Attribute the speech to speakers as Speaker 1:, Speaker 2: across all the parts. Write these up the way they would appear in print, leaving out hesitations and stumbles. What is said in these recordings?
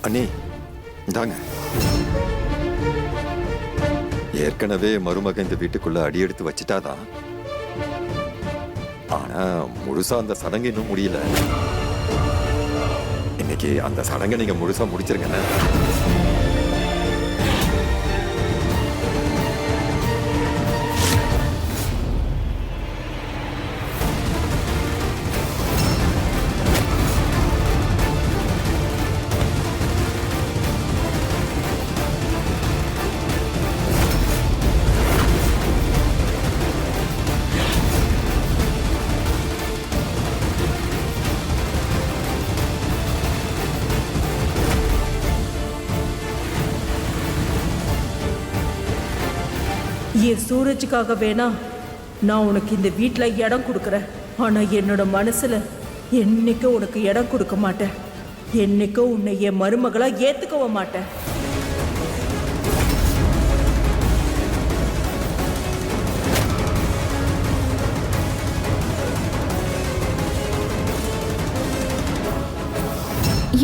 Speaker 1: அண்ணி இந்தாங்க. ஏற்கனவே மருமக இந்த வீட்டுக்குள்ள அடி எடுத்து வச்சுட்டாதான். ஆனா முழுசா அந்த சடங்கு இன்னும் முடியல. இன்னைக்கு அந்த சடங்கை நீங்க முழுசா முடிச்சிருங்க.
Speaker 2: என் சூரஜுக்காக வேணா நான் உனக்கு இந்த வீட்டில் இடம் கொடுக்குறேன். ஆனால் என்னோட மனசில் என்னைக்கும் உனக்கு இடம் கொடுக்க மாட்டேன். என்னைக்கும் உன்னை என் மருமகளா ஏற்றுக்கவும் மாட்டேன்.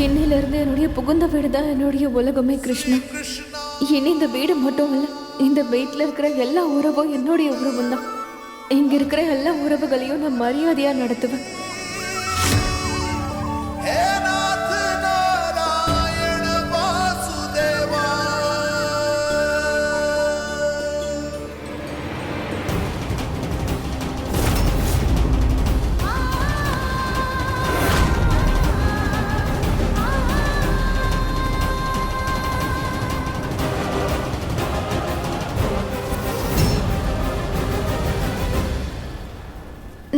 Speaker 3: என்னிலிருந்து என்னுடைய புகுந்த வீடு தான் என்னுடைய உலகமே கிருஷ்ணா. இனி இந்த வீடு மட்டும் இல்லை, இந்த வீட்டில் இருக்கிற எல்லா உறவும் என்னுடைய உறவும் தான். இங்க இருக்கிற எல்லா உறவுகளையும் நான் மரியாதையா நடத்துவேன்.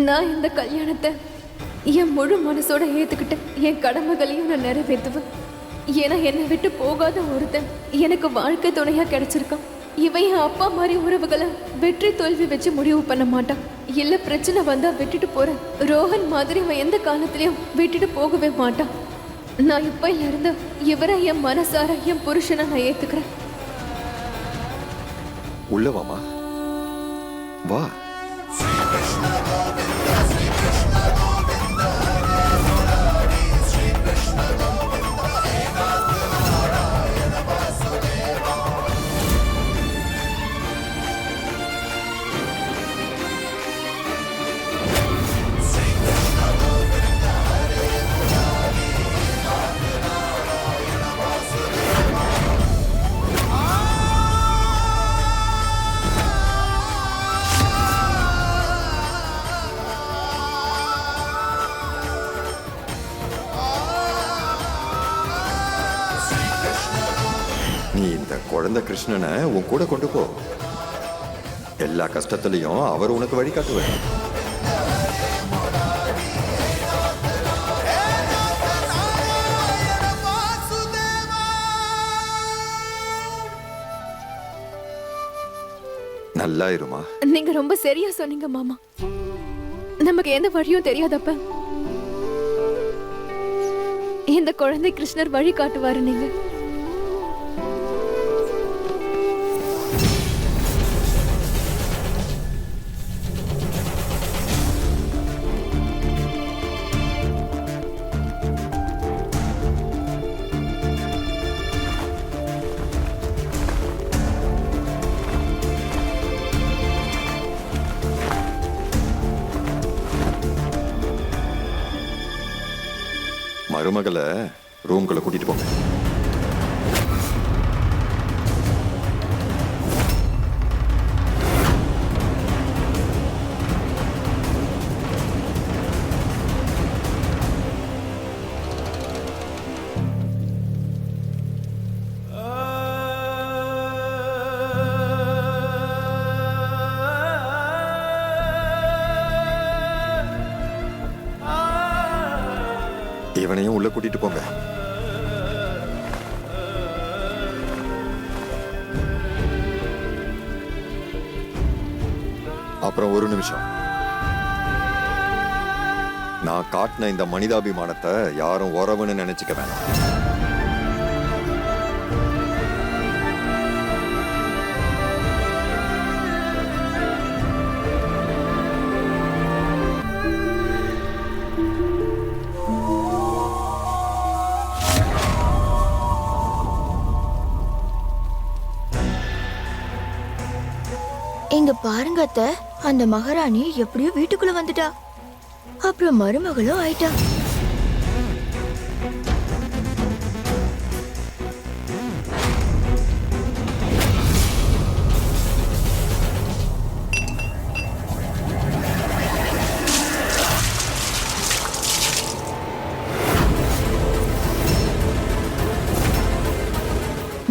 Speaker 3: நான் இந்த கல்யாணத்தை என் முழு மனசோட ஏத்துக்கிட்டேன். என் கடமைகளையும் நான் நிறைவேற்றுவேன். ஏன்னா என்னை விட்டு போகாத ஒருத்தன் எனக்கு வாழ்க்கை துணையா கிடைச்சிருக்கான். இவன் என் அப்பா மாதிரி உறவுகளை வெற்றி தோல்வி வச்சு முடிவு பண்ண மாட்டான். இல்ல பிரச்சனை வந்தா விட்டுட்டு போறேன். ரோஹன் மாதிரி அவன் எந்த காலத்திலயும் விட்டுட்டு போகவே மாட்டான். நான் இப்ப இருந்து இவரை என் மனசார என் புருஷனை நான் ஏத்துக்கிறேன்.
Speaker 1: உள்ளவாமா வா. நீ இந்த குழந்தை கிருஷ்ணனை உன் கூட கொண்டு போ. எல்லா கஷ்டத்திலையும் அவர் உனக்கு வழிகாட்டுவார். நல்லா இருமா.
Speaker 3: நீங்க ரொம்ப சரியா சொன்னீங்க மாமா. நமக்கு எந்த வழியும் தெரியாதப்ப இந்த குழந்தை கிருஷ்ணர் வழி காட்டுவாரு. நீங்க
Speaker 1: மருமகளை ரூம்குள்ள கூட்டிட்டு போங்க. இவனையும் உள்ள கூட்டிட்டு போங்க. அப்புறம் ஒரு நிமிஷம். நான் காட்டின இந்த மனிதாபிமானத்தை யாரும் உறவுன்னு நினைச்சுக்க வேணாம்.
Speaker 4: இங்க பாருங்க அத்தை, அந்த மகாராணி எப்படியோ வீட்டுக்குள்ள வந்துட்டா. அப்புறம் மருமகளும் ஆயிட்டா.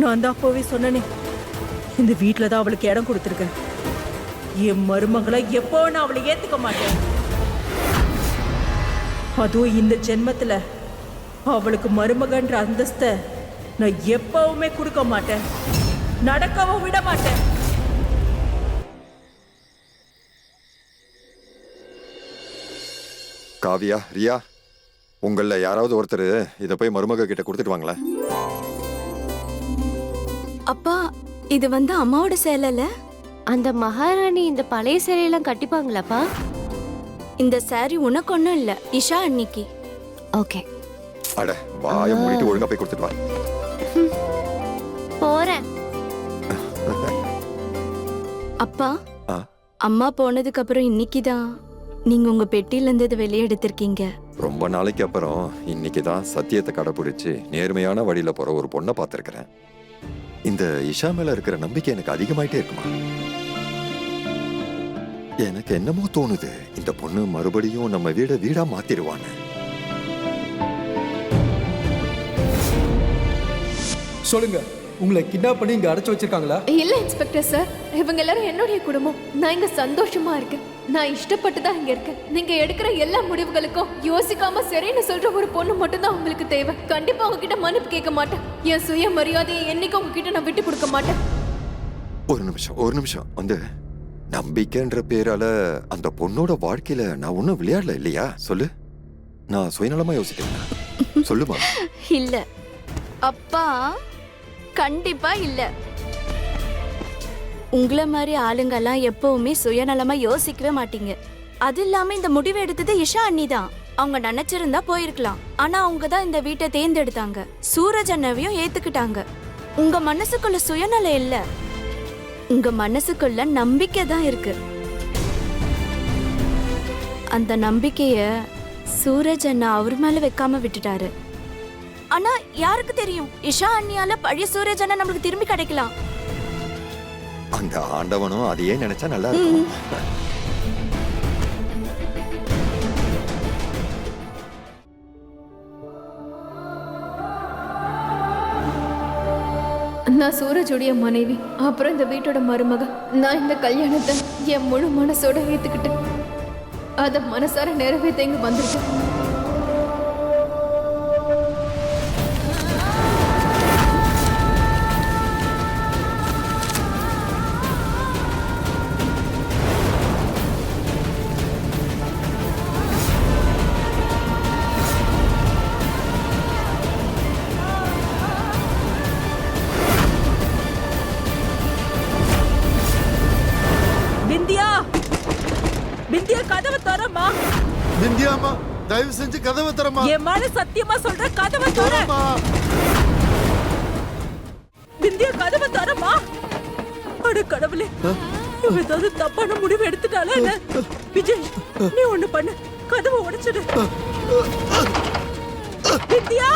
Speaker 2: நான் தான் அப்போவே சொன்னனே, இந்த வீட்டில் தான் அவளுக்கு இடம் கொடுத்துருக்கேன். என் மருமகளை எப்போ நான் அவளை ஏத்துக்க மாட்டேன். அதுவும் இந்த ஜென்மத்துல அவளுக்கு மருமகன்ற அந்தஸ்தை நான் எப்பவுமே கொடுக்க மாட்டேன், நடக்கவும் விட மாட்டேன்.
Speaker 1: காவியா, ரியா, உங்கள யாராவது ஒருத்தர் இதை போய் மருமக கிட்ட கொடுத்துட்டு வாங்களேன்.
Speaker 5: அப்பா, இது வந்து அம்மாவோட சேலைல.
Speaker 6: அந்த மகாராணி இந்த பழைய சேலையெல்லாம் கட்டிப்பாங்களாப்பா?
Speaker 5: இந்த சாரி உனக்கு ஒன்றும் இல்லை, இஷா அன்னிக்கு.
Speaker 6: ஓகே,
Speaker 1: அட, வாயை மூடிட்டு ஒழுங்கா போய் கொடுத்துட்டு வா.
Speaker 6: போறேன்.
Speaker 5: அப்பா,
Speaker 1: ஆ,
Speaker 5: அம்மா போனதுக்கு அப்புறம் இன்னைக்கு தான் நீங்க உங்க பெட்டியில இருந்து இதை வெளியே எடுத்திருக்கீங்க.
Speaker 1: ரொம்ப நாளைக்கு அப்புறம் இன்னைக்கு தான் சத்தியத்தை கடைபிடிச்சு நேர்மையான வழியில போற ஒரு பொண்ணை பார்த்திருக்கிறேன். இந்த இஷா மேல இருக்கிற நம்பிக்கை எனக்கு அதிகமாயிட்டே இருக்குமா? எனக்கு என்னமோ தோணுது, இந்த பொண்ணு மறுபடியும் நம்ம வீடா மாத்திடுவான்னு.
Speaker 7: சொல்லுங்க, உங்களை கிட்னாப் பண்ணி இங்க அடைச்சு வச்சிருக்காங்களா?
Speaker 3: இல்ல இன்ஸ்பெக்டர் சார், இவங்க எல்லாரும் என்னுடைய குடும்பம். நான் இங்க சந்தோஷமா இருக்கேன். நான் இஷ்டப்பட்டு தான் இங்க இருக்கேன். நீங்க எடுக்கிற எல்லா முடிவுகளுக்கும் யோசிக்காம சரின்னு சொல்ற ஒரு பொண்ணு மட்டும் தான் உங்களுக்கு தேவை. கண்டிப்பா உங்ககிட்ட மன்னிப்பு கேட்க மாட்டேன். என் சுய மரியாதையை என்னைக்கும் உங்ககிட்ட நான் விட்டு கொடுக்க மாட்டேன்.
Speaker 1: ஒரு நிமிஷம் வந்து, நம்பிக்கைன்ற பேரால அந்த பொண்ணோட வாழ்க்கையில நான் ஒன்னும் விளையாடல இல்லையா? சொல்லு, நான் சுயநலமா யோசிக்கிறேன். சொல்லுமா.
Speaker 5: இல்ல அப்பா, கண்டிப்பா இல்ல. உங்களை மாதிரி ஆளுங்கெல்லாம் எப்பவுமே சுயநலமா யோசிக்கவே மாட்டீங்க. அது இல்லாம இந்த முடிவு எடுத்தது இஷா அண்ணி தான். அவங்க நினைச்சிருந்தா போயிருக்கலாம், ஆனா அவங்க தான் இந்த வீட்டை தேர்ந்தெடுத்தாங்க. சூரஜ் அண்ணாவையும் ஏத்துக்கிட்டாங்க. உங்க மனசுக்குள்ள சுயநலம் இல்ல, உங்க மனசுக்குள்ள நம்பிக்கை தான் இருக்கு. அந்த நம்பிக்கைய சூரஜ் அண்ணா அவர் மேல வைக்காம விட்டுட்டாரு. ஆனா யாருக்கு தெரியும், இஷா அண்ணியால பழைய சூரஜ் அண்ணா நம்மளுக்கு திரும்பி கிடைக்கலாம்.
Speaker 1: அந்த ஆண்டவனும் அதையே நினைச்சா நல்லா இருக்கும்.
Speaker 3: நான் சூரஜுடைய மனைவி, அப்புறம் இந்த வீட்டோட மருமக. நான் இந்த கல்யாணத்தை என் முழு மனசோட ஏத்துக்கிட்டேன். அதை மனசார நிறைவேற்ற இங்க வந்துட்டேன்.
Speaker 2: பிந்தியா, கதவை தரமா.
Speaker 8: பிந்தியாமா, தயவு செஞ்சு கதவை தரமா.
Speaker 2: என் மேல சத்தியமா சொல்ற, கதவை தரமா. பிந்தியா, கதவை தரமா. அட கடவுளே, இவ ஏதாவது தப்பான முடிவு எடுத்துட்டாலே என்ன? விஜய், நீ ஒண்ணு பண்ணு, கதவை உடைச்சிடு. பிந்தியா.